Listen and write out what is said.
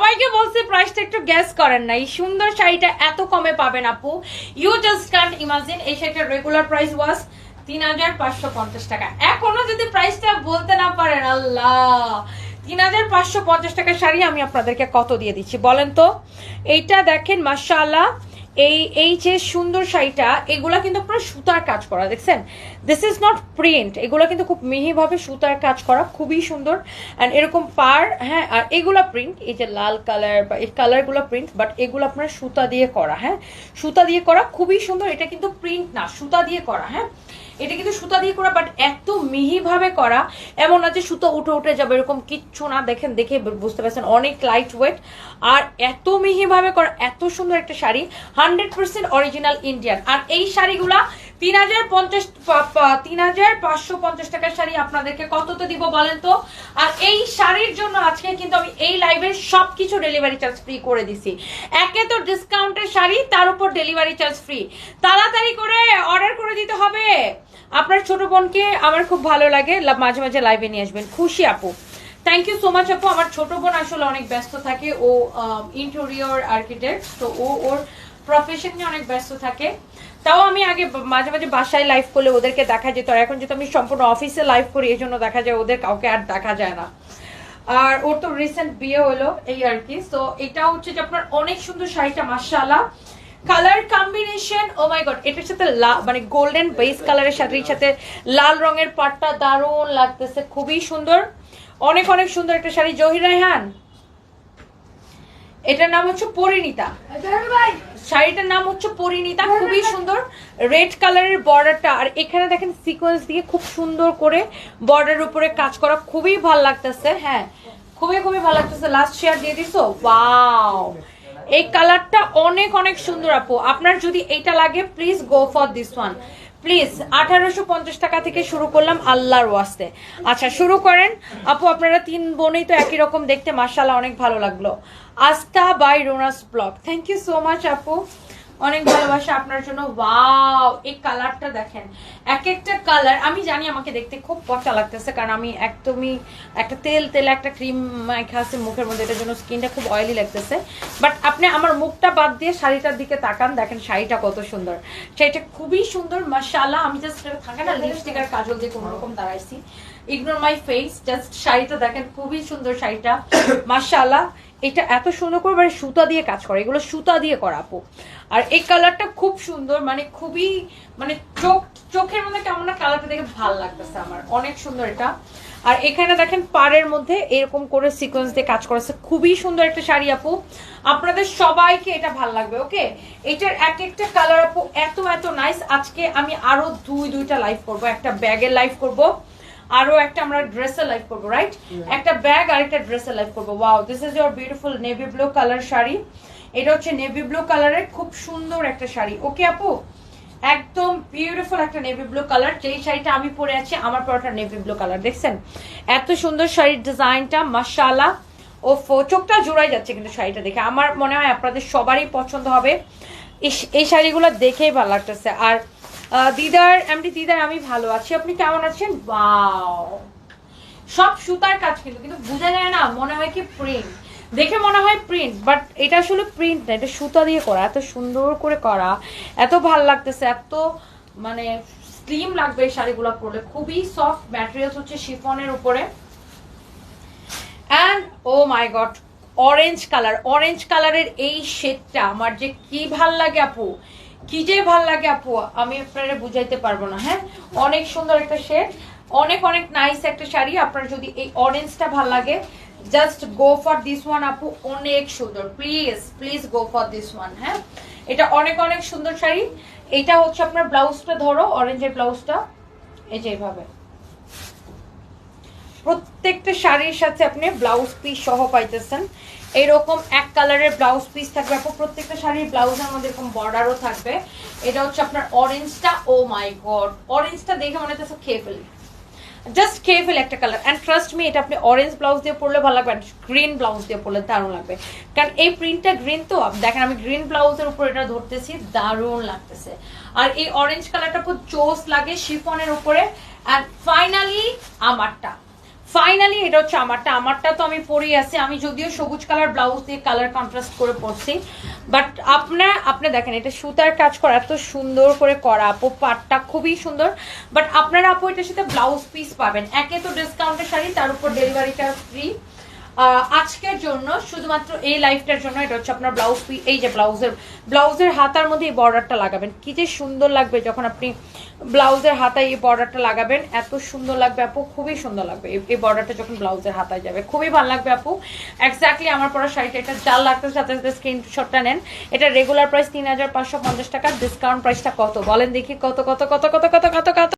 সবাইকে বলছি প্রাইসটা একটু গেস করেন না, এই সুন্দর শাড়িটা এত কমে পাবেন আপু, ইউ জাস্ট কান্ট ইমাজিন। এই শাড়িটার রেগুলার প্রাইস ওয়াজ ৩,৫৫০ টাকা। এখনো যদি প্রাইসটা বলতে না পারেন, আল্লাহ, ৩,৫৫০ টাকার শাড়ি আমি আপনাদেরকে কত দিয়ে দিচ্ছি বলেন তো? এইটা দেখেন মাশাআল্লাহ, এই যে সুন্দর শাড়িটা, এগুলা কিন্তু আপনার সুতার কাজ করা, দেখছেন? দিস ইজ নট প্রিন্ট, এগুলো কিন্তু খুব মিহিভাবে সুতার কাজ করা, খুবই সুন্দর। অ্যান্ড এরকম পার, হ্যাঁ, আর এগুলা প্রিন্ট, এই যে লাল কালার বা এই কালারগুলো প্রিন্ট, বাট এগুলো আপনার সুতা দিয়ে করা, হ্যাঁ, সুতা দিয়ে করা, খুবই সুন্দর। এটা কিন্তু প্রিন্ট না, সুতা দিয়ে করা, হ্যাঁ, এটা কিন্তু সুতা দিয়ে করা, বাট এত মিহিভাবে করা, এমন না যে সুতো উঠে উঠে যাবে, এরকম কিচ্ছু না। দেখেন, দেখে বুঝতে পারছেন অনেক লাইট ওয়েট, আর এত মিহিভাবে করা, এত সুন্দর একটা শাড়ি, 100% অরিজিনাল ইন্ডিয়ান। আর এই শাড়িগুলা ৩,৫৫০ টাকার শাড়ি আপনাদেরকে কততে দিব বলেন তো? আর এই শাড়ির জন্য আজকে কিন্তু আমি এই লাইভের সবকিছু ডেলিভারি চার্জ ফ্রি করে দিছি। একে তো ডিসকাউন্টের শাড়ি, তার উপর ডেলিভারি চার্জ ফ্রি। তাড়াতাড়ি করে অর্ডার করে দিতে হবে। আপনার ছোট বোনকে আমার খুব ভালো লাগে, মাঝে মাঝে লাইভে নিয়ে আসবেন। খুশি আপু, থ্যাংক ইউ সো মাচ আপু। আমার ছোট বোন আসলে অনেক ব্যস্ত থাকে, ও ইন্টেরিয়র আর্কিটেক্ট, তো ওর প্রফেশন নিয়ে অনেক ব্যস্ত থাকে। তাও আমি আগে মাঝে মাঝে বাসায় লাইভ করলে ওদেরকে দেখা যেত, আর এখন যেহেতু আমি সম্পূর্ণ অফিসে লাইভ করি, এই জন্য দেখা যায় ওদের কাউকে আর দেখা যায় না। আর ওর তো রিসেন্ট বিয়ে হলো, এই আর কি। তো এটা হচ্ছে যে আপনার অনেক সুন্দর শাড়িটা, মাশাআল্লাহ, colour combination, O my god, এটার সাথে মানে গোল্ডেন বেস কালারের সাথে লাল রঙের পাটটা দারুণ লাগতেছে, খুবই সুন্দর, অনেক অনেক সুন্দর একটা শাড়ি। জহির রায়হান, এটার নাম হচ্ছে পরিণীতা, শাড়িটার নাম হচ্ছে পরিণীতা, খুবই সুন্দর, রেড কালারের বর্ডারটা, আর এখানে দেখেন সিকোয়েন্স দিয়ে খুব সুন্দর করে বর্ডারের উপরে কাজ করা, খুবই ভালো লাগতেছে, হ্যাঁ, খুবই খুবই ভালো লাগতেছে। লাস্ট শেয়ার দিয়ে দিছো, ওয়াও, এই কালারটা অনেক অনেক সুন্দর আপু। আপনার যদি এইটা লাগে, please go for this one, please. 1850 টাকা থেকে শুরু করলাম, আল্লাহর ওয়াস্তে। আচ্ছা, শুরু করেন আপু। আপনারা তিন বোনই তো একই রকম দেখতে, মাশাআল্লাহ, অনেক ভালো লাগলো। আস্থা বাই রোনাস blog, thank you so much আপু, অনেক ভালোবাসা আপনার জন্য। ওয়াও, এই কালারটা দেখেন, এক একটা কালার, আমি জানি আমাকে দেখতে খুব পচা লাগতেছে, কারণ আমি একদমই একটা তেলে একটা ক্রিম মাখা আছে মুখের মধ্যে, এটার জন্য স্কিনটা খুব অয়েলি লাগতেছে। বাট আপনি আমার মুখটা বাদ দিয়ে শাড়িটার দিকে তাকান, দেখেন শাড়িটা কত সুন্দর, শাড়িটা খুবই সুন্দর, মাশাআল্লাহ। আমি জাস্ট থাকে না লিপস্টিক আর কাজল দিয়ে কোনো রকম দাঁড়াইছি, ইগনোর মাই ফেস, জাস্ট শাড়িটা দেখেন, খুবই সুন্দর শাড়িটা, মাশাআল্লাহ। এটা এত সুন্দর করে মানে সুতা দিয়ে কাজ করে, এগুলো সুতা দিয়ে করা আপু। আর এই কালারটা খুব সুন্দর, মানে খুবই, মানে চোখের মধ্যে কেমন না কালারটা দেখে ভালো লাগতেছে আমার, অনেক সুন্দর এটা। আর এখানে দেখেন পাড়ের মধ্যে এরকম করে সিকোয়েন্স দিয়ে কাজ করেছে, খুবই সুন্দর একটা শাড়ি আপু, আপনাদের সবাইকে এটা ভালো লাগবে। ওকে, এটার এক একটা কালার আপু এত এত নাইস। আজকে আমি আরো দুইটা লাইভ করব, একটা ব্যাগের লাইভ করব, আরো একটা আমরা ড্রেসের লাইভ করবো, রাইট? একটা ব্যাগ আর একটা ড্রেসের লাইভ করবো। Wow, this is your beautiful navy blue colour sari. এটা হচ্ছে নেভি ব্লু কালারের খুব সুন্দর একটা শাড়ি। ওকে আপু, একদম বিউটিফুল একটা নেভি ব্লু কালার। যেই শাড়িটা আমি পরে আছি, আমার পরাটা নেভি ব্লু কালার, দেখছেন এত সুন্দর শাড়ির ডিজাইনটা, মাশাআল্লাহ। ও চোখটা জোড়াই যাচ্ছে কিন্তু শাড়িটা দেখে, আমার মনে হয় আপনাদের সবারই পছন্দ হবে। এই শাড়িগুলো দেখেই ভালো লাগতেছে। আর দিদার, এমডি দিদার, আমি ভালো আছি, আপনি কেমন আছেন? ওয়াও, সব সুতার কাজ, কিন্তু বোঝা যায় না, মনে হয় কি প্রিন্ট, দেখে মনে হয় প্রিন্ট, বাট এটা আসলে প্রিন্ট না, এটা সুতা দিয়ে করা, এত সুন্দর করে করা, এত ভালো লাগতেছে, এত মানে স্লিম লাগবে এই শাড়িগুলো পরলে, খুবই সফট ম্যাটেরিয়ালস হচ্ছে শিফনের উপরে। And oh my god, orange colour, orange কালারের এই শেডটা আমার যে কি ভাল লাগে আপু, কি যে ভাল লাগে আপু, আমি আপনারা বুঝাইতে পারবো না। হ্যাঁ, অনেক সুন্দর একটা শেড, অনেক অনেক নাইস একটা শাড়ি। আপনার যদি এই অরেঞ্জটা ভাল লাগে, just go for this one আপু, অনেক সুন্দর, please please go for this one. হ্যাঁ, এটা অনেক অনেক সুন্দর শাড়ি। এটা হচ্ছে আপনার ব্লাউজটা, ধরো অরেঞ্জের ব্লাউজটা, এই যে এইভাবে প্রত্যেকটা শাড়ির সাথে আপনি ব্লাউজ পিস সহ পাইতেছেন। এরকম এক কালারের ব্লাউজ পিস থাকবে আপু, প্রত্যেকটা শাড়ির ব্লাউজের মধ্যে এরকম বর্ডারও থাকবে। এটা হচ্ছে আপনার অরেঞ্জটা, ও মাই গড, অরেঞ্জটা দেখে মনে হচ্ছে খেয়ে ফেলি, জাস্ট খেয়ে ফেলে একটা কালার। অ্যান্ড ট্রাস্ট মি, এটা আপনি অরেঞ্জ ব্লাউজ দিয়ে পরলে ভালো লাগবে, গ্রিন ব্লাউজ দিয়ে পরলে দারুণ লাগবে, কারণ এই প্রিন্টটা গ্রিন, তো দেখেন আমি গ্রিন ব্লাউজের উপর এটা ধরতেছি, দারুণ লাগতেছে। আর এই অরেঞ্জ কালারটা খুব চোস লাগে শিফনের উপরে। অ্যান্ড ফাইনালি আমারটা, ফাইনালি এটা হচ্ছে আমারটা তো আমি পরেই আছি, আমি যদিও সবুজ কালার ব্লাউজ দিয়ে কালার কন্ট্রাস্ট করে পরছি, বাট আপনি দেখেন এটা সুতার কাজ করা এত সুন্দর করে করা আপু, পাটটা খুবই সুন্দর। বাট আপনারা আপু এটার সাথে ব্লাউজ পিস পাবেন, একে তো ডিসকাউন্টের শাড়ি, তার উপর ডেলিভারিটা ফ্রি। আজকের জন্য শুধুমাত্র এই লাইফটার জন্য এটা হচ্ছে আপনার ব্লাউজ পিস। এই যে ব্লাউজের হাতার মধ্যে এই বর্ডারটা লাগাবেন, কি যে সুন্দর লাগবে যখন আপনি ব্লাউজের হাতায় এই বর্ডারটা লাগাবেন, এত সুন্দর লাগবে আপু, খুবই সুন্দর লাগবে এই বর্ডারটা যখন ব্লাউজের হাতায় যাবে, খুবই ভালো লাগবে আপু। এক্স্যাক্টলি আমার পরা শাড়িটা, এটা যার লাগতে সাথে সাথে স্ক্রিনশটটা নেন। এটা রেগুলার প্রাইস 3550 টাকা, ডিসকাউন্ট প্রাইসটা কত বলেন দেখি, কত কত কত কত কত কত কত